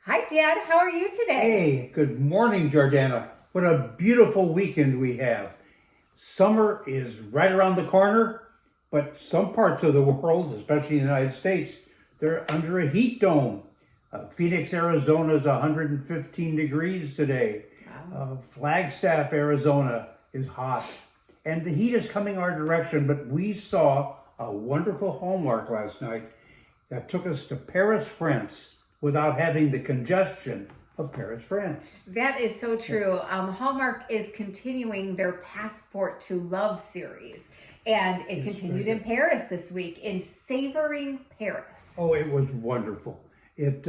Hi, Dad. How are you today? Hey, good morning, Jordana. What a beautiful weekend we have. Summer is right around the corner, but some parts of the world, especially the United States, they're under a heat dome. Phoenix, Arizona is 115 degrees today. Wow. Flagstaff, Arizona is hot. And the heat is coming our direction, but we saw a wonderful Hallmark last night that took us to Paris, France, without having the congestion of Paris, France. That is so true. Hallmark is continuing their Passport to Love series, and it continued in Paris this week in Savoring, Paris. Oh, it was wonderful. It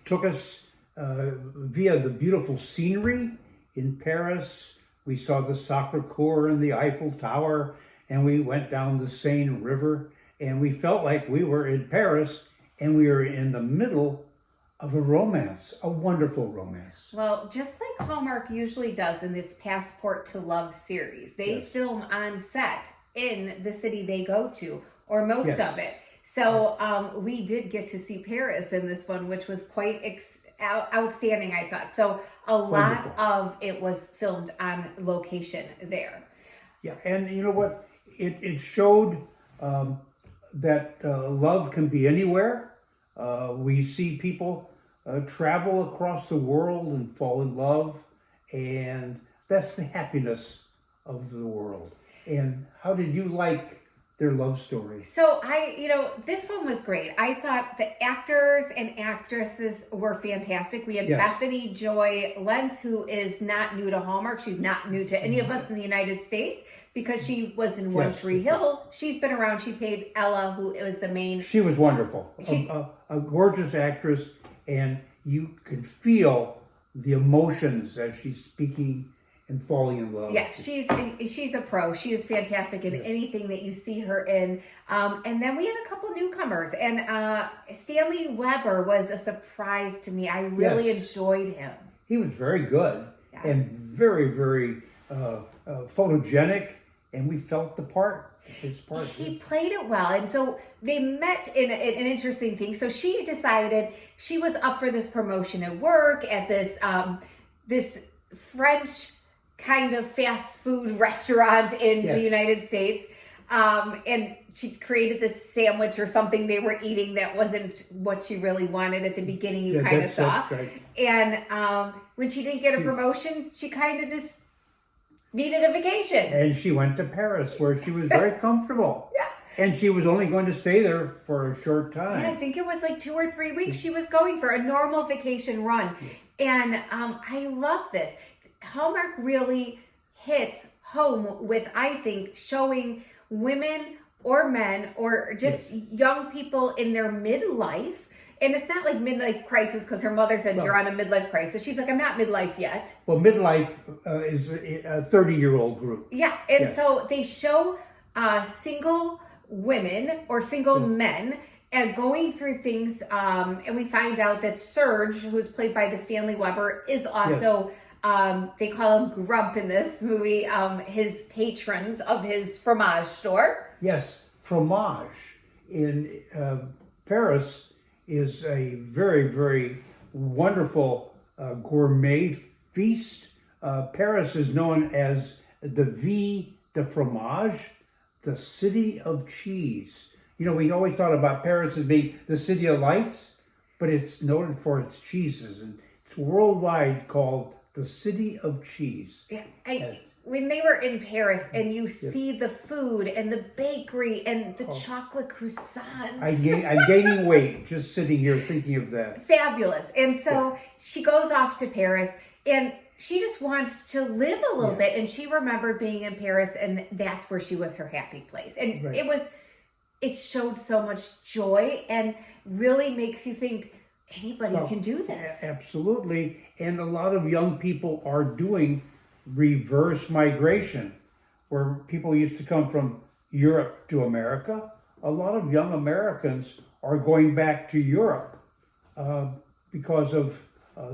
took us via the beautiful scenery in Paris. We saw the Sacre Coeur and the Eiffel Tower, and we went down the Seine River, and we felt like we were in Paris, and we were in the middle of a romance, a wonderful romance. Well, just like Hallmark usually does in this Passport to Love series, they film on set in the city they go to, or most of it. So we did get to see Paris in this one, which was quite outstanding, I thought. So a lot of it was filmed on location there. Yeah, and you know what? It showed that love can be anywhere. We see people travel across the world and fall in love, and that's the happiness of the world. And how did you like their love story? So this one was great. I thought the actors and actresses were fantastic. We had Bethany Joy Lenz, who is not new to Hallmark. She's not new to any of us in the United States, because she was in One Tree Hill. She's been around. She played Ella, who was the main. She was wonderful. A gorgeous actress, and you could feel the emotions as she's speaking and falling in love. Yeah, she's a pro. She is fantastic in anything that you see her in. And then we had a couple newcomers, and Stanley Weber was a surprise to me. I really enjoyed him. He was very good and very, very photogenic, and we felt the part. He played it well, and so they met in an interesting thing. So she decided she was up for this promotion at work at this this French kind of fast food restaurant in the United States, and she created this sandwich or something they were eating that wasn't what she really wanted at the beginning. You kind of saw, and when she didn't get a promotion, she kind of just needed a vacation. And she went to Paris, where she was very comfortable. And she was only going to stay there for a short time. Yeah, I think it was like 2 or 3 weeks she was going for a normal vacation run. And I love this. Hallmark really hits home with, I think, showing women or men or just young people in their midlife. And it's not like midlife crisis, because her mother said, you're on a midlife crisis. She's like, I'm not midlife yet. Well, midlife is a 30-year-old group. Yeah, and so they show single women or single men and going through things. And we find out that Serge, who's played by the Stanley Weber, is also, they call him Grump in this movie, his patrons of his fromage store. Yes, fromage in Paris is a very, very wonderful gourmet feast. Paris is known as the Ville de Fromage, the city of cheese. You know, we always thought about Paris as being the city of lights, but it's noted for its cheeses, and it's worldwide called the city of cheese. Yeah, when they were in Paris and you see the food and the bakery and the chocolate croissants. I'm gaining weight just sitting here thinking of that. Fabulous. And so she goes off to Paris, and she just wants to live a little bit. And she remembered being in Paris, and that's where she was her happy place. And it showed so much joy and really makes you think anybody can do this. Absolutely. And a lot of young people are doing reverse migration, where people used to come from Europe to America. A lot of young Americans are going back to Europe because of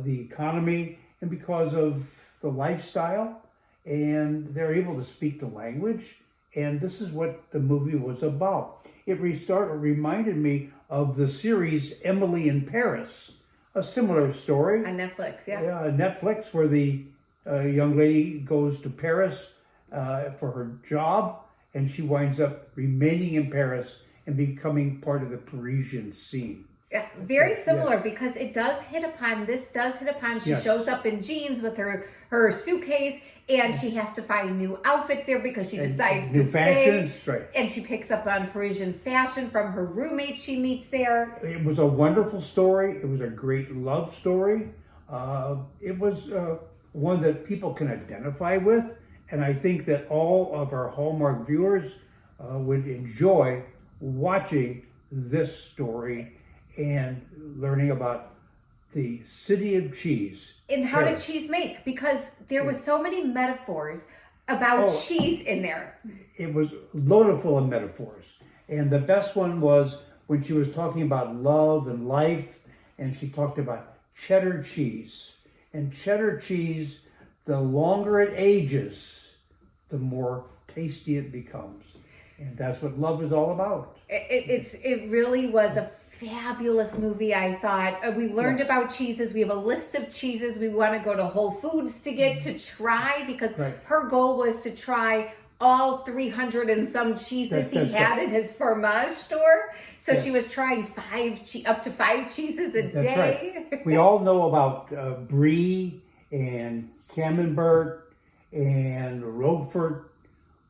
the economy and because of the lifestyle, and they're able to speak the language. And this is what the movie was about. It reminded me of the series Emily in Paris, a similar story. On Netflix, yeah. Yeah, Netflix, where the young lady goes to Paris for her job, and she winds up remaining in Paris and becoming part of the Parisian scene. Yeah, very similar because it does hit upon, she Yes. shows up in jeans with her suitcase, and she has to find new outfits there because she decides new to stay. fashions, right. And she picks up on Parisian fashion from her roommate she meets there. It was a wonderful story. It was a great love story. It was one that people can identify with, and I think that all of our Hallmark viewers would enjoy watching this story and learning about the city of cheese. And how did cheese make? Because there was so many metaphors about cheese in there. It was loaded full of metaphors. And the best one was when she was talking about love and life, and she talked about cheddar cheese. And cheddar cheese, the longer it ages, the more tasty it becomes. And that's what love is all about. It really was a fabulous movie, I thought. We learned about cheeses. We have a list of cheeses we want to go to Whole Foods to get to try, because her goal was to try all 300 and some cheeses he had in his fromage store. So she was trying up to 5 cheeses a day. Right. We all know about Brie and Camembert and Roquefort,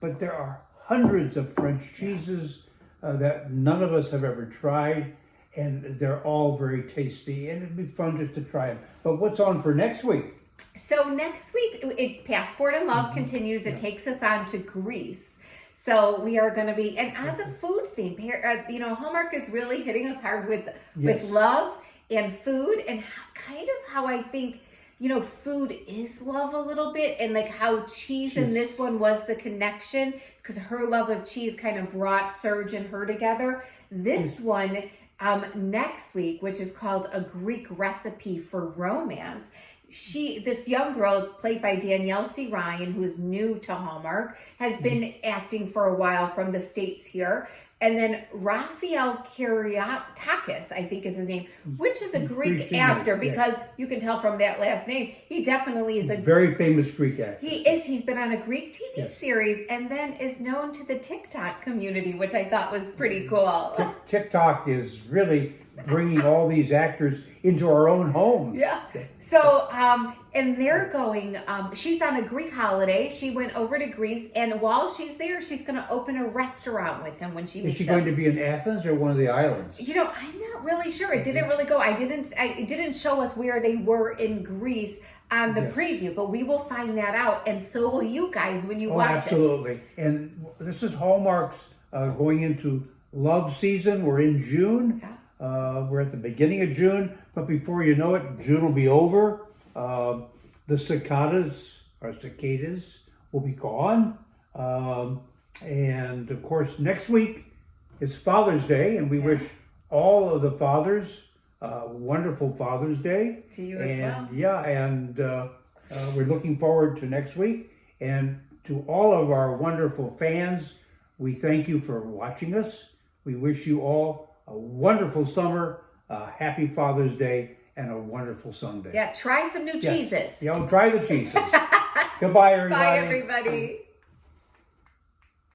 but there are hundreds of French cheeses that none of us have ever tried. And they're all very tasty, and it'd be fun just to try them. But what's on for next week? So next week, Passport and Love continues. It takes us on to Greece. So we are going to be, and on the food theme here, Hallmark is really hitting us hard with love and food, and how I think, food is love a little bit, and like how cheese in this one was the connection, because her love of cheese kind of brought Serge and her together. This one, next week, which is called A Greek Recipe for Romance. This young girl, played by Danielle C. Ryan, who is new to Hallmark, has been acting for a while from the States here. And then Raphael Kyriatakis, I think is his name, which is a Greek actor, because you can tell from that last name, he definitely is a very famous Greek actor. He is. He's been on a Greek TV series, and then is known to the TikTok community, which I thought was pretty cool. TikTok is really bringing all these actors into our own home. Yeah. So, and they're going, she's on a Greek holiday. She went over to Greece, and while she's there, she's going to open a restaurant with him when she meets him. Is she going to be in Athens or one of the islands? I'm not really sure. It didn't really go. It didn't show us where they were in Greece on the preview, but we will find that out, and so will you guys when you watch absolutely. And this is Hallmark's going into love season. We're in June. Yeah. We're at the beginning of June, but before you know it, June will be over. The cicadas will be gone. And of course, next week is Father's Day, and we wish all of the fathers wonderful Father's Day. To you as well. Yeah, and we're looking forward to next week. And to all of our wonderful fans, we thank you for watching us. We wish you all a wonderful summer, a happy Father's Day, and a wonderful Sunday. Yeah, try some new cheeses. Yeah, try the cheeses. Goodbye, everybody. Bye, everybody.